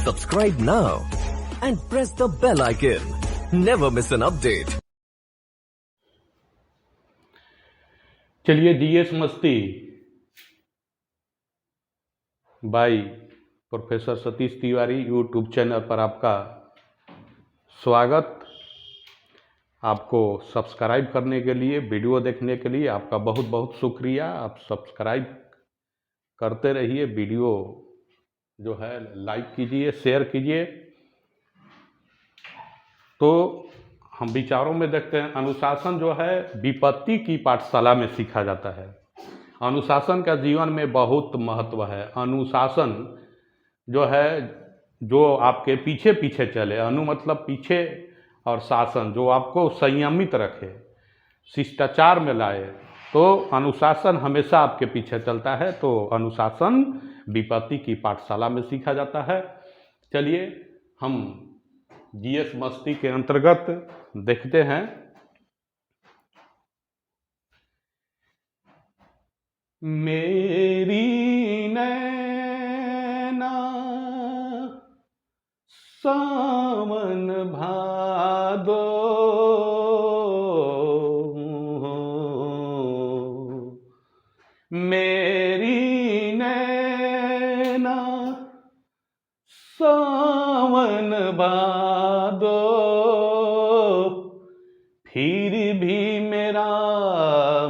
Subscribe now and press the bell icon. Never miss an update. चलिए GS मस्ती by professor Satish Tiwari YouTube channel पर आपका स्वागत। आपको सब्सक्राइब करने के लिए, वीडियो देखने के लिए आपका बहुत बहुत शुक्रिया। आप सब्सक्राइब करते रहिए, वीडियो जो है लाइक कीजिए, शेयर कीजिए। तो हम विचारों में देखते हैं, अनुशासन जो है विपत्ति की पाठशाला में सीखा जाता है। अनुशासन का जीवन में बहुत महत्व है। अनुशासन जो है जो आपके पीछे पीछे चले, अनु मतलब पीछे और शासन जो आपको संयमित रखे, शिष्टाचार में लाए, तो अनुशासन हमेशा आपके पीछे चलता है। तो अनुशासन विपत्ति की पाठशाला में सीखा जाता है। चलिए हम जीएस मस्ती के अंतर्गत देखते हैं। मेरी नैना सावन भादो, मेरी नैना सावन भादो, फिर भी मेरा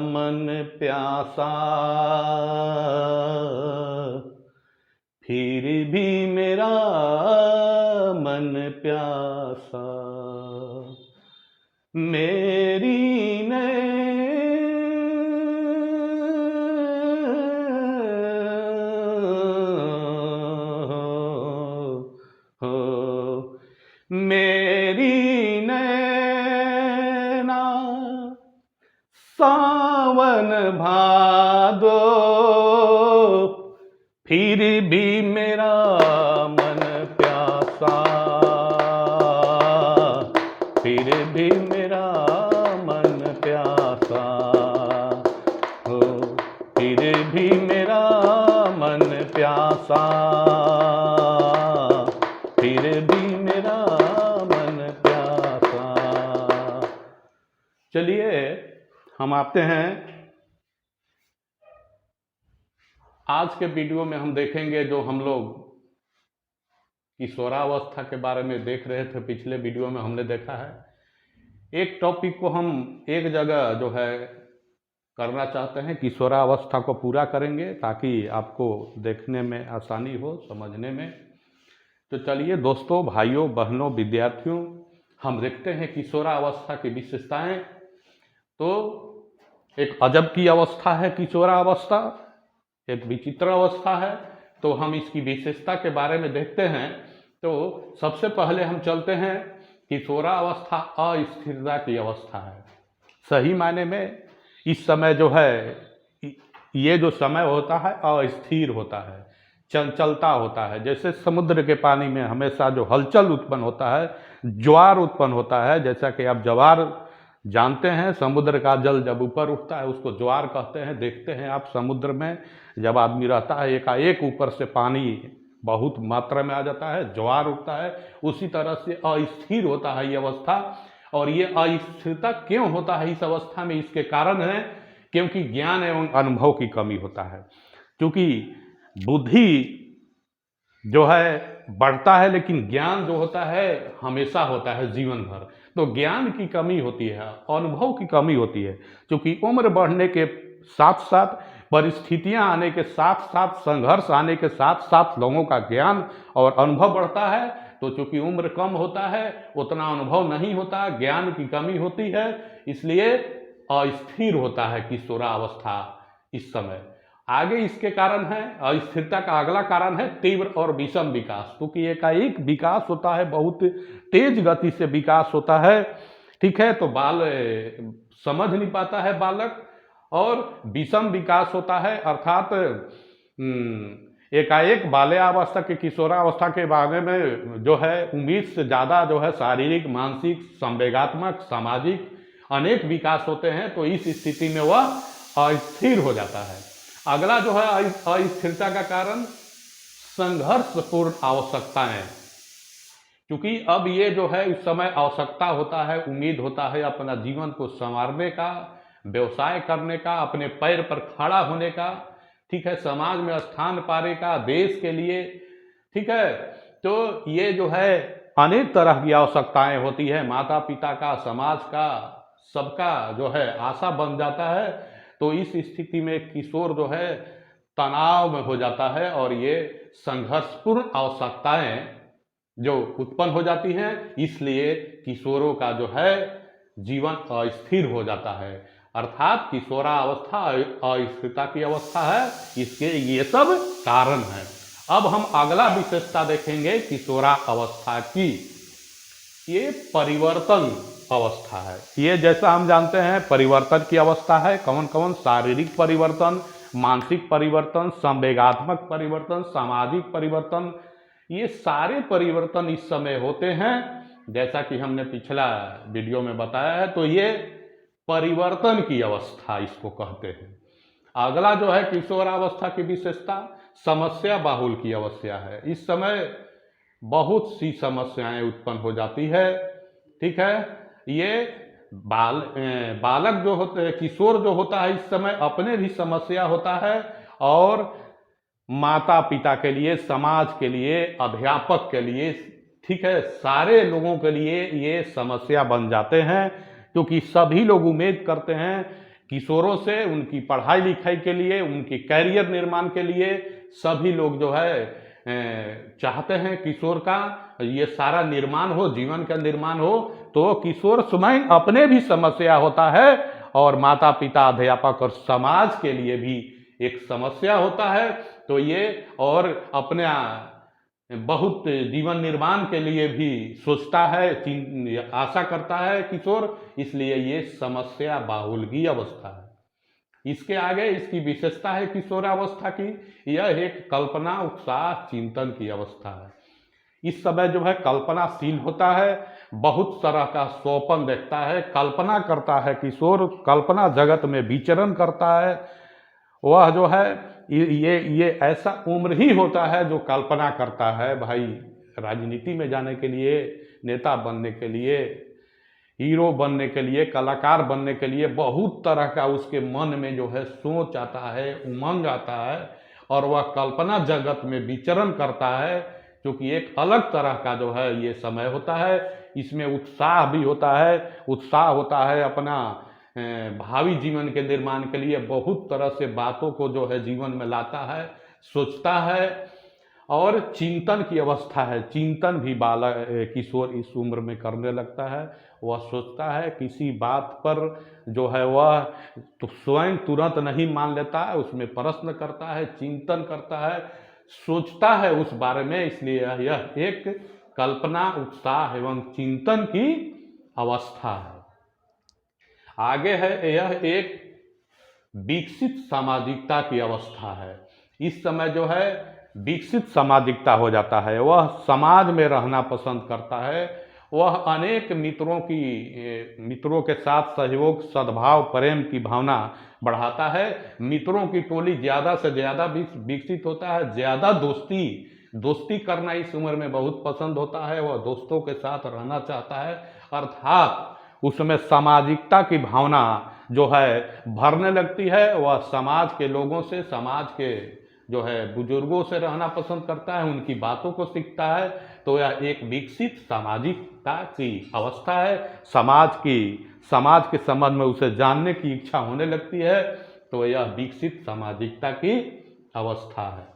मन प्यासा, फिर भी मेरा मन प्यासा। मेरी मेरी नैना सावन भादो, फिर भी मेरा मन प्यासा, फिर भी मेरा मन प्यासा हो, फिर भी मेरा मन प्यासा, फिर भी मेरा मन प्यासा। चलिए हम आते हैं आज के वीडियो में। हम देखेंगे जो हम लोग किशोरावस्था के बारे में देख रहे थे, पिछले वीडियो में हमने देखा है। एक टॉपिक को हम एक जगह जो है करना चाहते हैं, किशोरावस्था को पूरा करेंगे ताकि आपको देखने में आसानी हो, समझने में। तो चलिए दोस्तों, भाइयों, बहनों, विद्यार्थियों, हम देखते हैं किशोरावस्था की विशेषताएं। तो एक अजब की अवस्था है किशोरावस्था, एक विचित्र अवस्था है। तो हम इसकी विशेषता के बारे में देखते हैं। तो सबसे पहले हम चलते हैं, किशोरावस्था अस्थिरता की अवस्था है। सही मायने में इस समय जो है, ये जो समय होता है अस्थिर होता है, चलता होता है। जैसे समुद्र के पानी में हमेशा जो हलचल उत्पन्न होता है, ज्वार उत्पन्न होता है। जैसा कि आप ज्वार जानते हैं, समुद्र का जल जब ऊपर उठता है उसको ज्वार कहते हैं। देखते हैं आप समुद्र में जब आदमी रहता है, एकाएक ऊपर से पानी बहुत मात्रा में आ जाता है, ज्वार उठता है। उसी तरह से अस्थिर होता है ये अवस्था। और ये अस्थिरता क्यों होता है इस अवस्था में? इसके कारण है क्योंकि ज्ञान एवं अनुभव की कमी होता है। क्योंकि बुद्धि जो है बढ़ता है, लेकिन ज्ञान जो होता है हमेशा होता है, जीवन भर। तो ज्ञान की कमी होती है, अनुभव की कमी होती है। क्योंकि उम्र बढ़ने के साथ साथ, परिस्थितियां आने के साथ साथ, संघर्ष आने के साथ साथ लोगों का ज्ञान और अनुभव बढ़ता है। तो चूंकि उम्र कम होता है, उतना अनुभव नहीं होता, ज्ञान की कमी होती है, इसलिए अस्थिर होता है किशोरावस्था इस समय। आगे इसके कारण है, अस्थिरता का अगला कारण है तीव्र और विषम विकास। क्योंकि एकाएक विकास होता है, बहुत तेज गति से विकास होता है, ठीक है। तो बाल समझ नहीं पाता है बालक। और विषम विकास होता है, अर्थात एकाएक बाल्यावस्था के किशोरावस्था के बारे में जो है उम्मीद से ज़्यादा जो है शारीरिक, मानसिक, संवेगात्मक, सामाजिक अनेक विकास होते हैं। तो इस स्थिति में वह अस्थिर हो जाता है। अगला जो है अस्थिरता का कारण संघर्षपूर्ण आवश्यकताएं। क्योंकि अब ये जो है इस समय आवश्यकता होता है, उम्मीद होता है अपना जीवन को संवारने का, व्यवसाय करने का, अपने पैर पर खड़ा होने का, ठीक है, समाज में स्थान पाने का, देश के लिए, ठीक है। तो ये जो है अनेक तरह की आवश्यकताएं होती है, माता पिता का, समाज का, सबका जो है आशा बन जाता है। तो इस स्थिति में किशोर जो है तनाव में हो जाता है और ये संघर्षपूर्ण आवश्यकताएं जो उत्पन्न हो जाती हैं, इसलिए किशोरों का जो है जीवन अस्थिर हो जाता है। अर्थात किशोरावस्था अस्थिरता की अवस्था है, इसके ये सब कारण है। अब हम अगला विशेषता देखेंगे किशोरावस्था की। ये परिवर्तन अवस्था है। ये जैसा हम जानते हैं परिवर्तन की अवस्था है। कौन कौन? शारीरिक परिवर्तन, मानसिक परिवर्तन, संवेगात्मक परिवर्तन, सामाजिक परिवर्तन, ये सारे परिवर्तन इस समय होते हैं, जैसा कि हमने पिछला वीडियो में बताया है। तो ये परिवर्तन की अवस्था इसको कहते हैं। अगला जो है किशोरावस्था की विशेषता समस्या बाहुल की अवस्था है। इस समय बहुत सी समस्याएं उत्पन्न हो जाती है, ठीक है। ये बालक जो होते हैं, किशोर जो होता है, इस समय अपने भी समस्या होता है और माता पिता के लिए, समाज के लिए, अध्यापक के लिए, ठीक है, सारे लोगों के लिए ये समस्या बन जाते हैं। क्योंकि सभी लोग उम्मीद करते हैं किशोरों से, उनकी पढ़ाई लिखाई के लिए, उनके कैरियर निर्माण के लिए सभी लोग जो है चाहते हैं किशोर का ये सारा निर्माण हो, जीवन का निर्माण हो। तो किशोर स्वयं अपने भी समस्या होता है और माता पिता, अध्यापक और समाज के लिए भी एक समस्या होता है। तो ये और अपने बहुत जीवन निर्माण के लिए भी सोचता है, आशा करता है किशोर, इसलिए ये समस्या बाहुल की अवस्था है। इसके आगे इसकी विशेषता है किशोरावस्था की, यह एक कल्पना, उत्साह, चिंतन की अवस्था है। इस समय जो है कल्पनाशील होता है, बहुत तरह का स्वप्न देखता है, कल्पना करता है किशोर, कल्पना जगत में विचरण करता है। वह जो है ये ऐसा उम्र ही होता है जो कल्पना करता है भाई राजनीति में जाने के लिए, नेता बनने के लिए, हीरो बनने के लिए, कलाकार बनने के लिए बहुत तरह का उसके मन में जो है सोच आता है, उमंग आता है और वह कल्पना जगत में विचरण करता है। क्योंकि एक अलग तरह का जो है ये समय होता है, इसमें उत्साह भी होता है, उत्साह होता है अपना भावी जीवन के निर्माण के लिए, बहुत तरह से बातों को जो है जीवन में लाता है, सोचता है और चिंतन की अवस्था है। चिंतन भी बालक किशोर इस उम्र में करने लगता है। वह सोचता है किसी बात पर जो है वह तो स्वयं तुरंत नहीं मान लेता है, उसमें प्रश्न करता है, चिंतन करता है, सोचता है उस बारे में। इसलिए यह एक कल्पना, उत्साह एवं चिंतन की अवस्था है। आगे है यह एक विकसित सामाजिकता की अवस्था है। इस समय जो है विकसित सामाजिकता हो जाता है, वह समाज में रहना पसंद करता है, वह अनेक मित्रों के साथ सहयोग, सद्भाव, प्रेम की भावना बढ़ाता है। मित्रों की टोली ज़्यादा से ज़्यादा विकसित होता है, ज़्यादा दोस्ती करना इस उम्र में बहुत पसंद होता है, वह दोस्तों के साथ रहना चाहता है। अर्थात उसमें सामाजिकता की भावना जो है भरने लगती है। वह समाज के लोगों से, समाज के जो है बुजुर्गों से रहना पसंद करता है, उनकी बातों को सीखता है। तो यह एक विकसित सामाजिकता की अवस्था है। समाज के संबंध में उसे जानने की इच्छा होने लगती है। तो यह विकसित सामाजिकता की अवस्था है।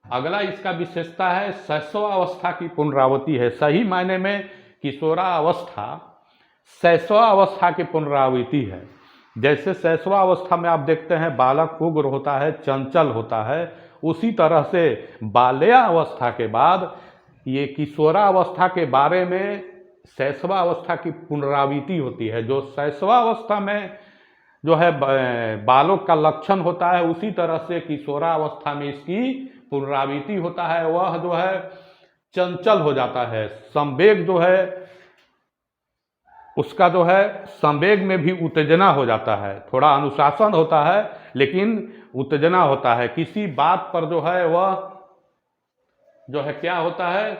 अगला इसका विशेषता है शैशवावस्था की पुनरावृत्ति है। सही मायने में किशोरावस्था शैशवावस्था की पुनरावृत्ति है। जैसे शैशवावस्था में आप देखते हैं बालक उग्र होता है, चंचल होता है, उसी तरह से बाल्यावस्था के बाद ये किशोरावस्था के बारे में शैशवावस्था की पुनरावृत्ति होती है। जो शैशवावस्था में जो है बालों का लक्षण होता है, उसी तरह से किशोरावस्था में इसकी पुनरावृत्ति होता है। वह जो है चंचल हो जाता है, संवेग जो है उसका जो है संवेग में भी उत्तेजना हो जाता है। थोड़ा अनुशासन होता है लेकिन उत्तेजना होता है। किसी बात पर जो है वह जो है क्या होता है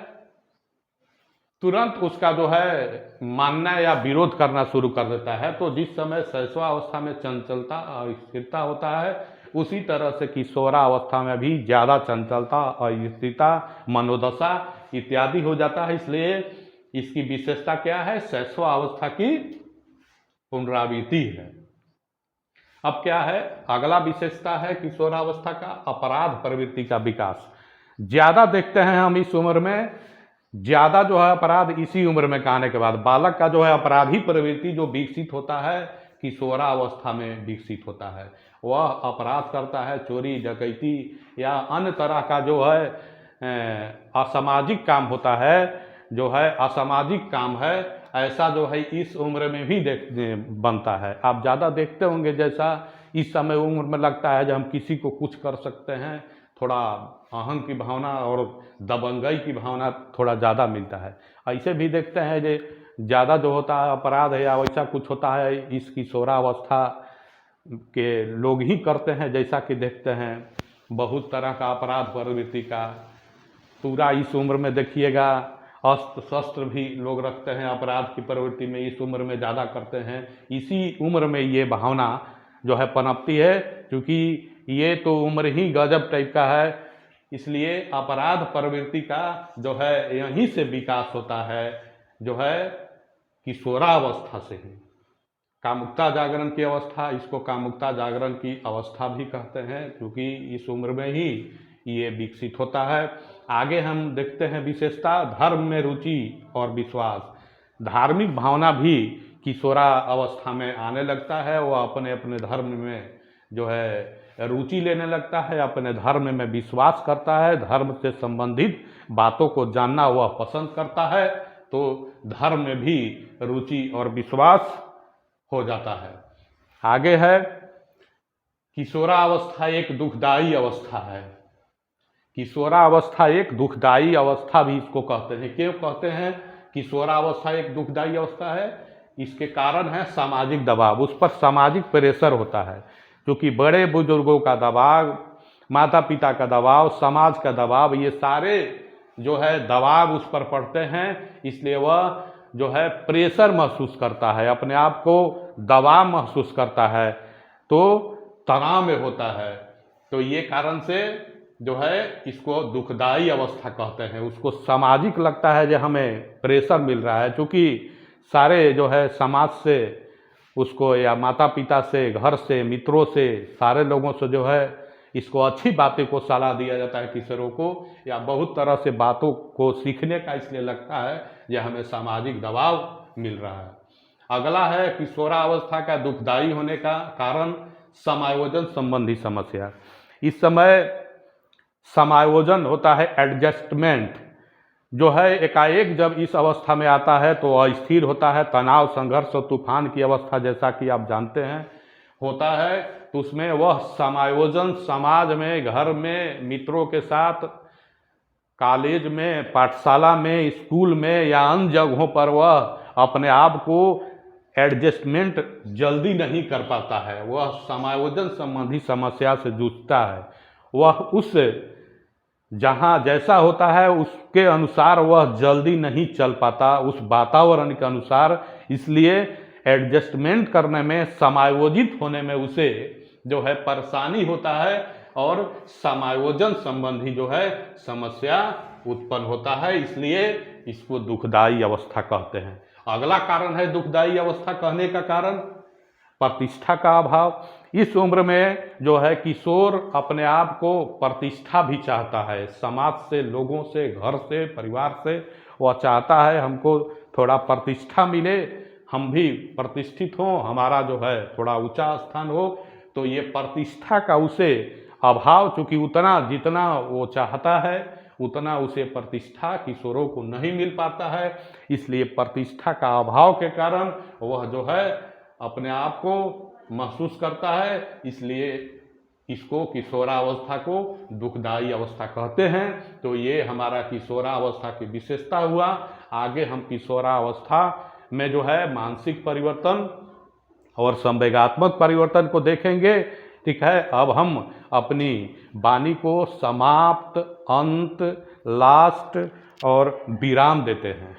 तुरंत उसका जो है मानना या विरोध करना शुरू कर देता है। तो जिस समय शैशवावस्था में चंचलता अस्थिरता होता है, उसी तरह से किशोरावस्था में भी ज़्यादा चंचलता अस्थिरता मनोदशा इत्यादि हो जाता है। इसलिए इसकी विशेषता क्या है? शैशवावस्था की पुनरावृत्ति है। अब क्या है? अगला विशेषता है किशोरावस्था का अपराध प्रवृत्ति का विकास। ज़्यादा देखते हैं हम इस उम्र में, ज़्यादा जो है अपराध इसी उम्र में आने के बाद बालक का जो है अपराधी प्रवृत्ति जो विकसित होता है किशोरावस्था में विकसित होता है। वह अपराध करता है, चोरी डकैती या अन्य तरह का जो है असामाजिक काम होता है, जो है असामाजिक काम है, ऐसा जो है इस उम्र में भी बनता है। आप ज़्यादा देखते होंगे जैसा इस समय उम्र में लगता है जब हम किसी को कुछ कर सकते हैं, थोड़ा अहम की भावना और दबंगई की भावना थोड़ा ज़्यादा मिलता है। ऐसे भी देखते हैं जो ज़्यादा जो होता है अपराध या वैसा कुछ होता है इस किशोरावस्था के लोग ही करते हैं। जैसा कि देखते हैं बहुत तरह का अपराध प्रवृत्ति का पूरा इस उम्र में देखिएगा, अस्त्र शस्त्र भी लोग रखते हैं, अपराध की प्रवृत्ति में इस उम्र में ज़्यादा करते हैं। इसी उम्र में ये भावना जो है पनपती है, क्योंकि ये तो उम्र ही गजब टाइप का है। इसलिए अपराध प्रवृत्ति का जो है यहीं से विकास होता है, जो है किशोरावस्था से ही। कामुकता जागरण की अवस्था, इसको कामुकता जागरण की अवस्था भी कहते हैं, क्योंकि इस उम्र में ही ये विकसित होता है। आगे हम देखते हैं विशेषता धर्म में रुचि और विश्वास। धार्मिक भावना भी किशोरावस्था में आने लगता है। वो अपने अपने धर्म में जो है रुचि लेने लगता है, अपने धर्म में विश्वास करता है, धर्म से संबंधित बातों को जानना वह पसंद करता है। तो धर्म में भी रुचि और विश्वास हो जाता है। आगे है किशोरावस्था एक दुखदायी अवस्था है। किशोरावस्था एक दुखदायी अवस्था भी इसको कहते हैं। क्यों कहते हैं किशोरावस्था एक दुखदायी अवस्था है? इसके कारण है सामाजिक दबाव, उस पर सामाजिक प्रेशर होता है, क्योंकि बड़े बुजुर्गों का दबाव, माता पिता का दबाव, समाज का दबाव, ये सारे जो है दबाव उस पर पड़ते हैं। इसलिए वह जो है प्रेशर महसूस करता है, अपने आप को दबाव महसूस करता है, तो तनाव में होता है। तो ये कारण से जो है इसको दुखदायी अवस्था कहते हैं। उसको सामाजिक लगता है जो हमें प्रेशर मिल रहा है, क्योंकि सारे जो है समाज से उसको या माता पिता से, घर से, मित्रों से, सारे लोगों से जो है इसको अच्छी बातें को सलाह दिया जाता है किशोरों को, या बहुत तरह से बातों को सीखने का इसलिए लगता है यह हमें सामाजिक दबाव मिल रहा है। अगला है किशोरावस्था का दुखदायी होने का कारण समायोजन संबंधी समस्या। इस समय समायोजन होता है, एडजस्टमेंट जो है एकाएक जब इस अवस्था में आता है तो अस्थिर होता है। तनाव, संघर्ष और तूफान की अवस्था जैसा कि आप जानते हैं होता है, तो उसमें वह समायोजन समाज में, घर में, मित्रों के साथ, कॉलेज में, पाठशाला में, स्कूल में या अन्य जगहों पर वह अपने आप को एडजस्टमेंट जल्दी नहीं कर पाता है। वह समायोजन संबंधी समस्या से जूझता है। वह उस जहाँ जैसा होता है उसके अनुसार वह जल्दी नहीं चल पाता, उस वातावरण के अनुसार। इसलिए एडजस्टमेंट करने में, समायोजित होने में उसे जो है परेशानी होता है और समायोजन संबंधी जो है समस्या उत्पन्न होता है। इसलिए इसको दुखदायी अवस्था कहते हैं। अगला कारण है दुखदायी अवस्था कहने का कारण प्रतिष्ठा का अभाव। इस उम्र में जो है किशोर अपने आप को प्रतिष्ठा भी चाहता है, समाज से, लोगों से, घर से, परिवार से। वह चाहता है हमको थोड़ा प्रतिष्ठा मिले, हम भी प्रतिष्ठित हों, हमारा जो है थोड़ा ऊंचा स्थान हो। तो ये प्रतिष्ठा का उसे अभाव, चूँकि उतना जितना वो चाहता है उतना उसे प्रतिष्ठा किशोरों को नहीं मिल पाता है। इसलिए प्रतिष्ठा का अभाव के कारण वह जो है अपने आप को महसूस करता है। इसलिए इसको किशोरावस्था को दुखदायी अवस्था कहते हैं। तो ये हमारा किशोरावस्था की विशेषता हुआ। आगे हम किशोरावस्था में जो है मानसिक परिवर्तन और संवेगात्मक परिवर्तन को देखेंगे। ठीक है, अब हम अपनी वाणी को समाप्त, अंत, लास्ट और विराम देते हैं।